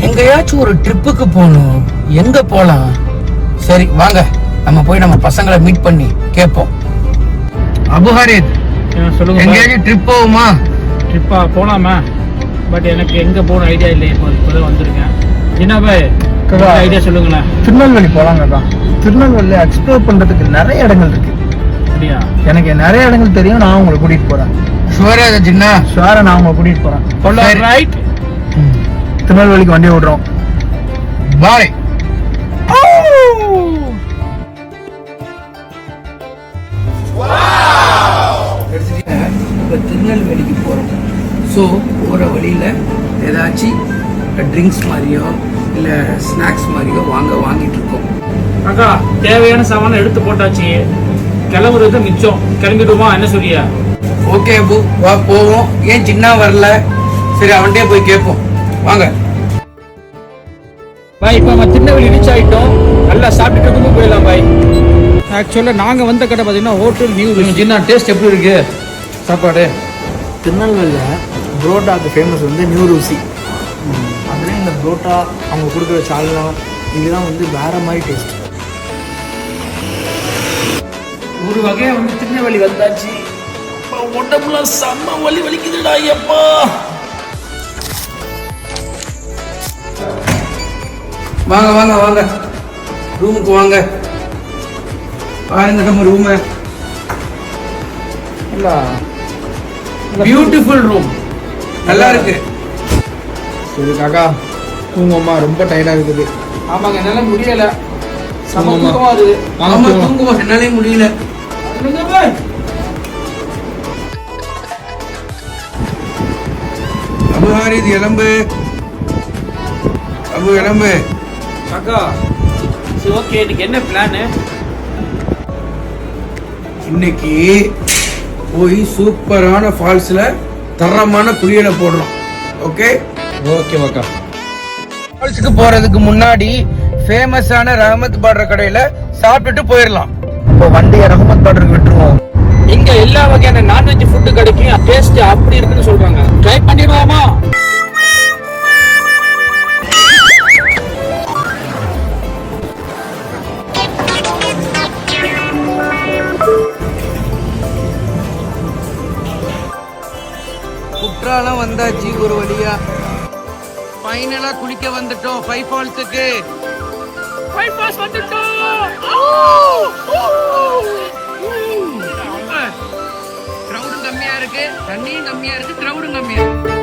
எங்கயாச்சும் ஒரு ட்ரிப்புக்கு போகணும். எங்க போலாம்? சரி வாங்க, நம்ம போய் நம்ம பசங்களை மீட் பண்ணி கேட்போம். அபுஹாரித், சொல்லுங்க. எங்கேயாச்சும் ட்ரிப் போகுமா? ட்ரிப்பா போலாமா? பட் எனக்கு எங்க போன ஐடியா இல்லை. இப்போதான் வந்திருக்கேன். என்ன பாய் ஐடியா சொல்லுங்களேன். திருநெல்வேலி போலாங்கக்கா. திருநெல்வேலி எக்ஸ்ப்ளோர் பண்றதுக்கு நிறைய இடங்கள் இருக்கு. அப்படியா? எனக்கு நிறைய இடங்கள் தெரியும். நான் உங்களை கூட்டிட்டு போறேன். ஷுவரா ஜின்னா? ஷுவரா, நான் உங்களை கூட்டிட்டு போறேன். ரைட், திருநெல்வேலிக்கு வண்டி ஓடுறோம். பாய். இப்போ திருநெல்வேலிக்கு போகிறோம். ஸோ போகிற வழியில் ஏதாச்சும் ட்ரிங்க்ஸ் மாதிரியோ இல்லை ஸ்நாக்ஸ் மாதிரியோ வாங்கிட்டு இருக்கோம். அக்கா தேவையான சாமான் எடுத்து போட்டாச்சு. கிளம்புறது மிச்சம். கிளம்பிடுவோமா? என்ன சொல்லியா? ஓகே அபு, வா போவோம். ஏன் சின்ன வரல? சரி அவன்கிட்டே போய் கேட்போம். வாங்க பாய். இப்போ நம்ம திருநெல்வேலி ரீச் ஆகிட்டோம். நல்லா சாப்பிட்டுட்டு போயிடலாம் பாய். ஆக்சுவலாக நாங்கள் வந்த கடை பார்த்தீங்கன்னா ஹோட்டல் நியூ ருசி. சின்ன டேஸ்ட் எப்படி இருக்கு சாப்பாடு? திருநெல்வேலியில் புரோட்டாக்கு ஃபேமஸ் வந்து நியூ ருசி. அதுலேயும் இந்த புரோட்டா அவங்க கொடுக்குற சால்னா இதெல்லாம் வந்து வேற மாதிரி டேஸ்ட். ஒரு வகையா வந்து திருநெல்வேலி வந்தாச்சு. உடம்புல செம்ம வலிக்குதுடா ஐயப்பா. வாங்க வாங்க வாங்க, ரூமுக்கு வாங்க. பாருங்க நம்ம ரூமு. பியூட்டிஃபுல் ரூம், நல்லா இருக்கு. சரி காக்கா, தூங்கம்மா, ரொம்ப டயர்டா இருக்குது. ஆமாங்க, என்னால முடியல. செம்ம தூக்கமா இருக்குது. ஆமா தூங்குவோம், என்னாலே முடியல. அபுஹாரித் எலும்பு, அபு எலும்பு. அக்கா சரி ஓகே, இன்னைக்கு என்ன பிளானு? இன்னைக்கு போய் சூப்பரான ஃபால்ஸ்ல தரமான குளியலை போடுறோம். ஓகே ஓகே அக்கா. ஃபால்ஸுக்கு போறதுக்கு முன்னாடி ஃபேமஸான ரஹமத் பார்டர் கடையில சாப்பிட்டுட்டு போயிடலாம். இப்போ வண்டியை ரஹமத் பார்டருக்கு விட்டுருவோம். இங்க எல்லா வகையான நான்வெஜ் ஃபுட்டு கிடைக்கும். டேஸ்ட் அப்படி இருக்குன்னு சொல்றாங்க. ட்ரை பண்ணிடுவோமா? குற்றாலம் வந்தாச்சு ஒரு வழியா. ஃபைனலா குளிக்க வந்துட்டோம் 5 ஃபால்ஸுக்கு. 5 ஃபால்ஸ் வந்துட்டோம். கிரவுடும் கம்மியா இருக்கு, தண்ணியும் கம்மியா இருக்கு, கிரவுடும் கம்மியா இருக்கு.